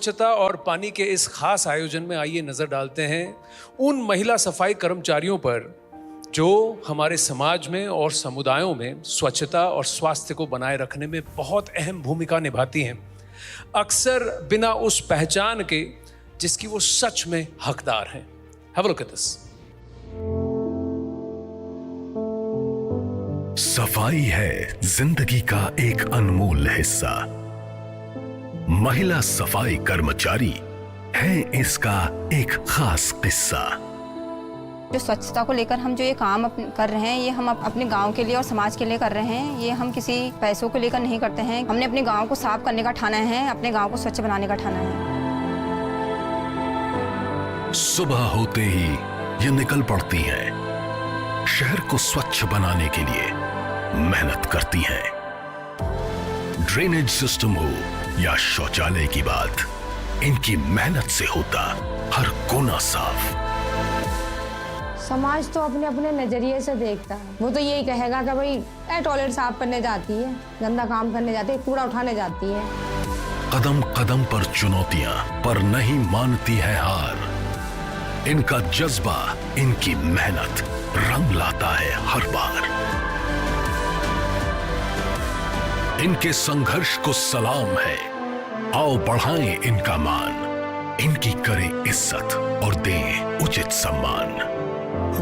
स्वच्छता और पानी के इस खास आयोजन में आइए नजर डालते हैं उन महिला सफाई कर्मचारियों पर जो हमारे समाज में और समुदायों में स्वच्छता और स्वास्थ्य को बनाए रखने में बहुत अहम भूमिका निभाती हैं, अक्सर बिना उस पहचान के जिसकी वो सच में हकदार हैं। Have a look at this. सफाई है जिंदगी का एक अनमोल हिस्सा। महिला सफाई कर्मचारी है इसका एक खास किस्सा। जो स्वच्छता को लेकर हम जो ये काम कर रहे हैं, ये हम अपने गांव के लिए और समाज के लिए कर रहे हैं। ये हम किसी पैसों को लेकर नहीं करते हैं। हमने अपने गांव को साफ करने का ठाना है, अपने गांव को स्वच्छ बनाने का ठाना है। सुबह होते ही ये निकल पड़ती हैं, शहर को स्वच्छ बनाने के लिए मेहनत करती हैं। ड्रेनेज सिस्टम हो या शौचालय की बात, इनकी मेहनत से होता हर कोना साफ। समाज तो अपने अपने नजरिए से देखता है। वो तो यही कहेगा कि भाई टॉयलेट साफ करने जाती है, गंदा काम करने जाती है, कूड़ा उठाने जाती है। कदम कदम पर चुनौतियां, पर नहीं मानती है हार। इनका जज्बा, इनकी मेहनत रंग लाता है हर बार। इनके संघर्ष को सलाम है, आओ बढ़ाएं इनका मान। इनकी करें इज्जत और दें उचित सम्मान।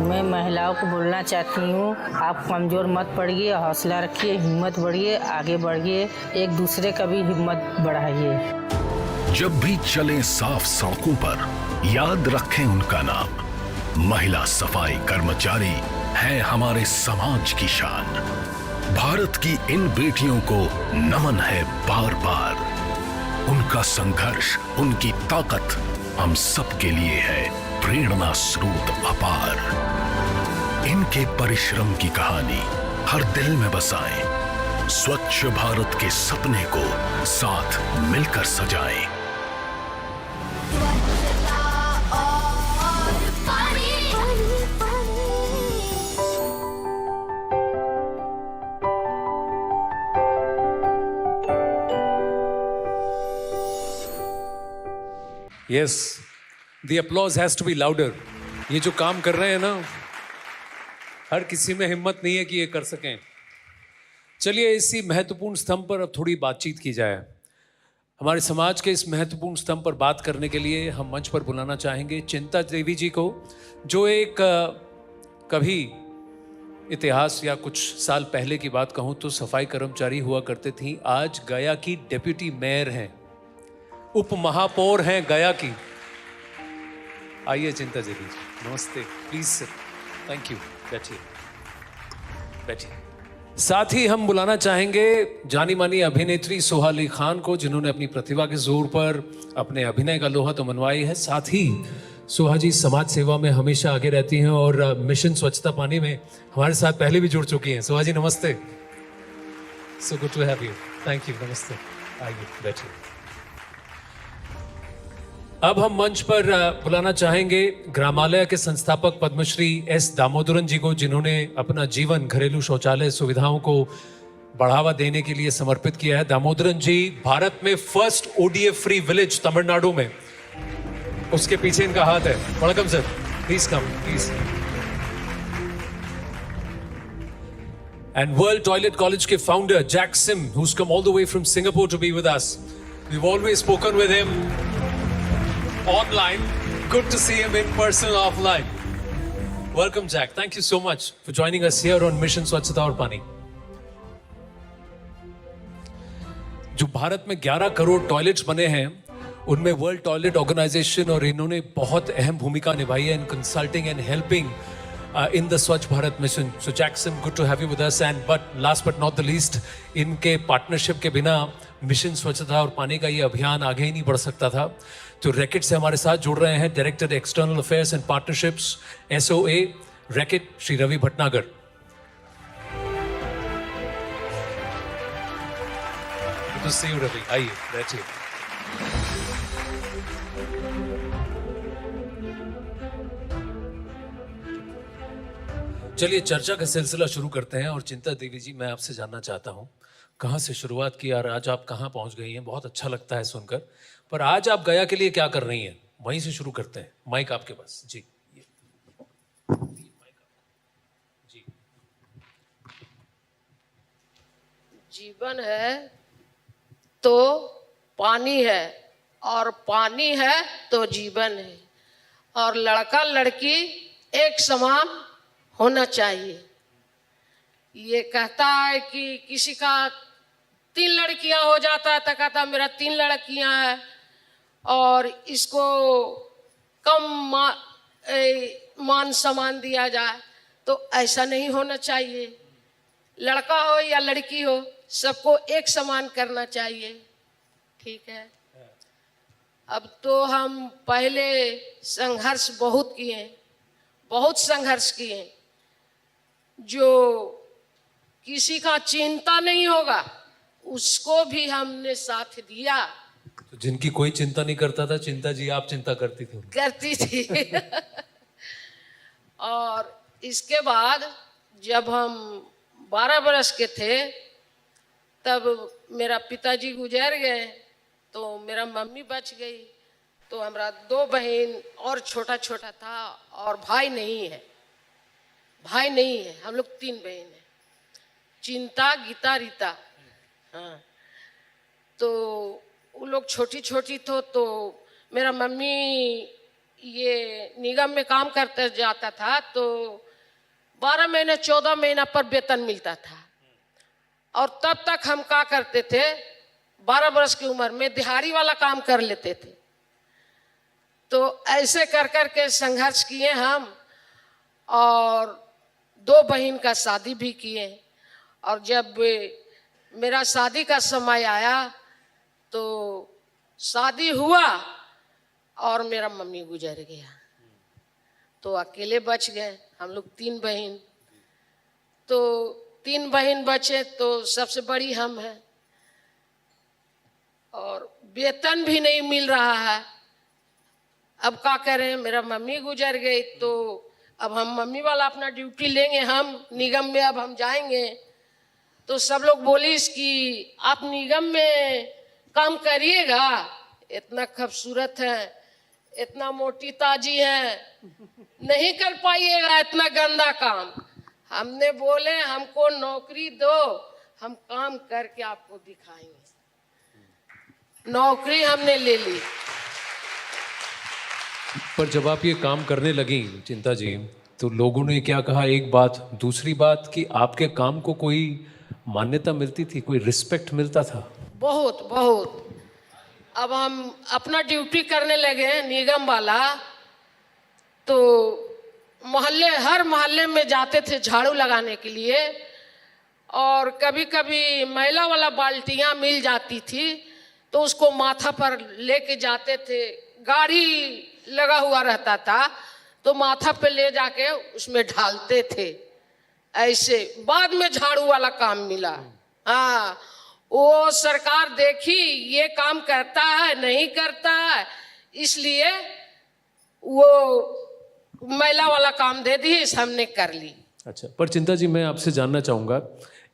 मैं महिलाओं को बोलना चाहती हूँ, आप कमजोर मत पड़िए, हौसला रखिए, हिम्मत बढ़िए, आगे बढ़िए, एक दूसरे का भी हिम्मत बढ़ाइए। जब भी चलें साफ सड़कों पर, याद रखें उनका नाम। महिला सफाई कर्मचारी है हमारे समाज की शान। भारत की इन बेटियों को नमन है बार बार। उनका संघर्ष, उनकी ताकत हम सबके लिए है प्रेरणा स्रोत अपार। इनके परिश्रम की कहानी हर दिल में बसाएं। स्वच्छ भारत के सपने को साथ मिलकर सजाएं। Yes, the applause has to be louder. ये जो काम कर रहे हैं ना, हर किसी में हिम्मत नहीं है कि ये कर सकें। चलिए इसी महत्वपूर्ण स्तंभ पर अब थोड़ी बातचीत की जाए। हमारे समाज के इस महत्वपूर्ण स्तंभ पर बात करने के लिए हम मंच पर बुलाना चाहेंगे चिंता देवी जी को, जो एक कभी इतिहास या कुछ साल पहले की बात कहूँ तो सफाई कर्मचारी हुआ करते थी। आज गया की डिप्टी मेयर हैं, उप महापौर हैं गया की। आइए चिंता देवी जी, नमस्ते, प्लीज सर, थैंक यू, बैठिए बैठिए। साथ ही हम बुलाना चाहेंगे जानी मानी अभिनेत्री सोहा अली खान को, जिन्होंने अपनी प्रतिभा के जोर पर अपने अभिनय का लोहा तो मनवाई है। साथ ही सोहा जी समाज सेवा में हमेशा आगे रहती हैं और मिशन स्वच्छता पानी में हमारे साथ पहले भी जुड़ चुकी हैं। सोहा जी नमस्ते, so good to have you, thank you, नमस्ते, आइए बैठिए। अब हम मंच पर बुलाना चाहेंगे ग्रामालय के संस्थापक पद्मश्री एस दामोदरन जी को, जिन्होंने अपना जीवन घरेलू शौचालय सुविधाओं को बढ़ावा देने के लिए समर्पित किया है। दामोदरन जी भारत में first ODF free village Tamil Nadu में, उसके पीछे इनका हाथ है। वणकम sir, please come please. And world toilet college के founder Jack Sim, who's come all the way from Singapore to be with us. We've always spoken with him online. Good to see him in person offline. Welcome Jack. Thank you so much for joining us here on Mission स्वच्छता और पानी। जो भारत में 11 crore toilets बने हैं, उनमें world toilet organisation और इन्होंने बहुत अहम भूमिका निभाई है इन consulting and helping in the Swachh Bharat mission. So Jackson, good to have you with us. And but last but not the least, इनके पार्टनरशिप के बिना मिशन स्वच्छता और पानी का ये अभियान आगे ही नहीं बढ़ सकता था। तो रैकेट से हमारे साथ जुड़ रहे हैं director external affairs and partnerships SOA रैकेट, Shri Ravi Bhatnagar. Good to see you, Ravi, आइए बैठिए। चलिए चर्चा का सिलसिला शुरू करते हैं। और चिंता देवी जी, मैं आपसे जानना चाहता हूँ कहाँ से शुरुआत की और आज आप कहाँ पहुँच गई हैं। बहुत अच्छा लगता है सुनकर, पर आज आप गया के लिए क्या कर रही हैं, वहीं से शुरू करते हैं। माइक आपके पास जी। जीवन है तो पानी है, और पानी है तो जीवन है, और लड़का लड़की एक समान होना चाहिए। ये कहता है कि किसी का 3 लड़कियां हो जाता है तो कहता मेरा 3 लड़कियां हैं, और इसको कम मान सम्मान दिया जाए, तो ऐसा नहीं होना चाहिए। लड़का हो या लड़की हो, सबको एक समान करना चाहिए। ठीक है। अब तो हम पहले संघर्ष बहुत किए, बहुत संघर्ष किए। जो किसी का चिंता नहीं होगा उसको भी हमने साथ दिया। तो जिनकी कोई चिंता नहीं करता था, चिंता जी आप चिंता करती थी? करती थी। और इसके बाद जब हम 12 बरस के थे तब मेरा पिताजी गुजर गए, तो मेरा मम्मी बच गई। तो हमारा 2 बहन और छोटा छोटा था, और भाई नहीं है। भाई नहीं है, हम लोग 3 बहन हैं, चिंता, गीता, रीता। हाँ, तो वो लोग छोटी छोटी तो मेरा मम्मी ये निगम में काम करते जाता था, तो 12 महीने 14 महीना पर वेतन मिलता था। और तब तक हम क्या करते थे, 12 बरस की उम्र में दिहाड़ी वाला काम कर लेते थे। तो ऐसे कर कर के संघर्ष किए हम, और 2 बहन का शादी भी किए। और जब मेरा शादी का समय आया तो शादी हुआ और मेरा मम्मी गुजर गया, तो अकेले बच गए हम लोग 3 बहन। तो 3 बहन बचे, तो सबसे बड़ी हम हैं, और वेतन भी नहीं मिल रहा है। अब क्या करें, मेरा मम्मी गुजर गई, तो अब हम मम्मी वाला अपना ड्यूटी लेंगे, हम निगम में अब हम जाएंगे। तो सब लोग बोलिस कि आप निगम में काम करिएगा, इतना खूबसूरत है, इतना मोटी ताजी है, नहीं कर पाइएगा इतना गंदा काम। हमने बोले हमको नौकरी दो, हम काम करके आपको दिखाएंगे। नौकरी हमने ले ली। पर जब आप ये काम करने लगी चिंता जी, तो लोगों ने क्या कहा? एक बात, दूसरी बात कि आपके काम को कोई मान्यता मिलती थी, कोई रिस्पेक्ट मिलता था? बहुत बहुत। अब हम अपना ड्यूटी करने लगे निगम वाला, तो मोहल्ले, हर मोहल्ले में जाते थे झाड़ू लगाने के लिए, और कभी कभी मैला वाला बाल्टियाँ मिल जाती थी तो उसको माथा पर लेके जाते थे। गाड़ी लगा हुआ रहता था तो माथा पे ले जाके उसमें ढालते थे। ऐसे बाद में झाड़ू वाला काम मिला। हाँ, वो सरकार देखी ये काम करता है नहीं करता है, इसलिए वो मैला वाला काम दे दी, हमने कर ली। अच्छा, पर चिंता जी मैं आपसे जानना चाहूँगा,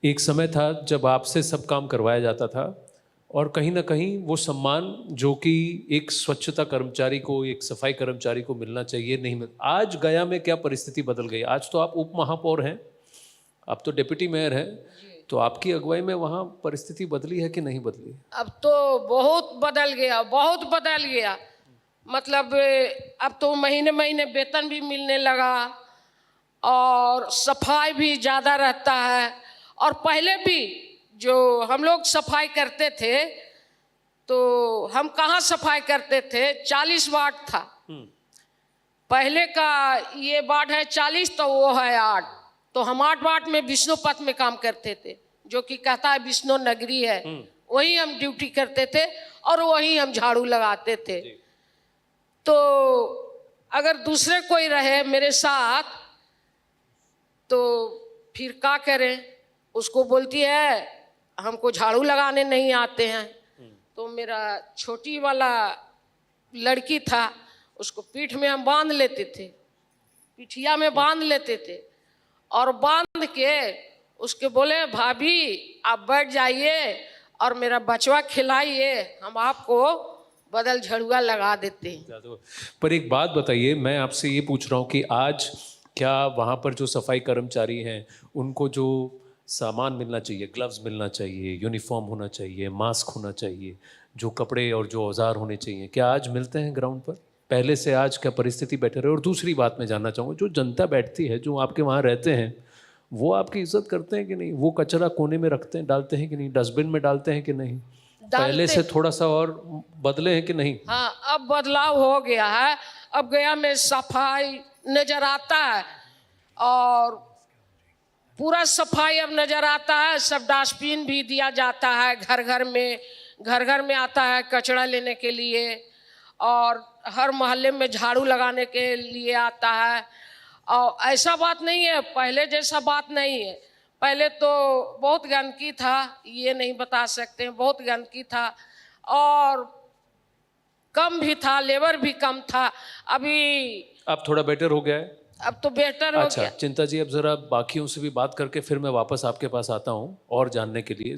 एक समय था जब आपसे सब काम करवाया जाता था, और कहीं ना कहीं वो सम्मान जो कि एक स्वच्छता कर्मचारी को, एक सफाई कर्मचारी को मिलना चाहिए, नहीं मिल। आज गया में क्या परिस्थिति बदल गई? आज तो आप उप महापौर हैं, आप तो डिप्टी मेयर हैं, तो आपकी अगुवाई में वहाँ परिस्थिति बदली है कि नहीं बदली? अब तो बहुत बदल गया, बहुत बदल गया। मतलब अब तो महीने महीने वेतन भी मिलने लगा, और सफाई भी ज़्यादा रहता है। और पहले भी जो हम लोग सफाई करते थे, तो हम कहाँ सफाई करते थे, 40 वार्ड था पहले का, ये वार्ड है 40 तो वो है 8, तो हम 8 वार्ड में विष्णुपथ में काम करते थे, जो कि कहता है विष्णु नगरी है, वहीं हम ड्यूटी करते थे और वहीं हम झाड़ू लगाते थे। तो अगर दूसरे कोई रहे मेरे साथ तो फिर क्या करें, उसको बोलती है हमको झाड़ू लगाने नहीं आते हैं। तो मेरा छोटी वाला लड़की था, उसको पीठ में हम बांध लेते थे, पिठिया में बांध लेते थे, और बांध के उसके बोले भाभी आप बैठ जाइए और मेरा बचवा खिलाइए, हम आपको बदल झड़ुआ लगा देते हैं। पर एक बात बताइए, मैं आपसे ये पूछ रहा हूँ कि आज क्या वहाँ पर जो सफाई कर्मचारी हैं उनको जो सामान मिलना चाहिए, ग्लव्स मिलना चाहिए, यूनिफॉर्म होना चाहिए, मास्क होना चाहिए, जो कपड़े और जो औजार होने चाहिए, क्या आज मिलते हैं ग्राउंड पर? पहले से आज क्या परिस्थिति बेटर है? और दूसरी बात मैं जानना चाहूँगा, जो जनता बैठती है, जो आपके वहाँ रहते हैं, वो आपकी इज्जत करते हैं कि नहीं? वो कचरा कोने में रखते हैं, डालते हैं कि नहीं? डस्टबिन में डालते हैं कि नहीं? पहले से थोड़ा सा और बदले हैं कि नहीं? हाँ, अब बदलाव हो गया है। अब गया में सफाई नजर आता है और पूरा सफाई अब नजर आता है। सब डस्टबिन भी दिया जाता है घर घर में आता है कचरा लेने के लिए, और हर मोहल्ले में झाड़ू लगाने के लिए आता है। और ऐसा बात नहीं है, पहले जैसा बात नहीं है। पहले तो बहुत गंदगी था, ये नहीं बता सकते हैं, बहुत गंदगी था और कम भी था, लेबर भी कम था। अभी अब थोड़ा बेटर हो गया है? अब तो बेटर हो अच्छा गया। चिंता जी, अब ज़रा बाकियों से भी बात करके फिर मैं वापस आपके पास आता हूँ और जानने के लिए।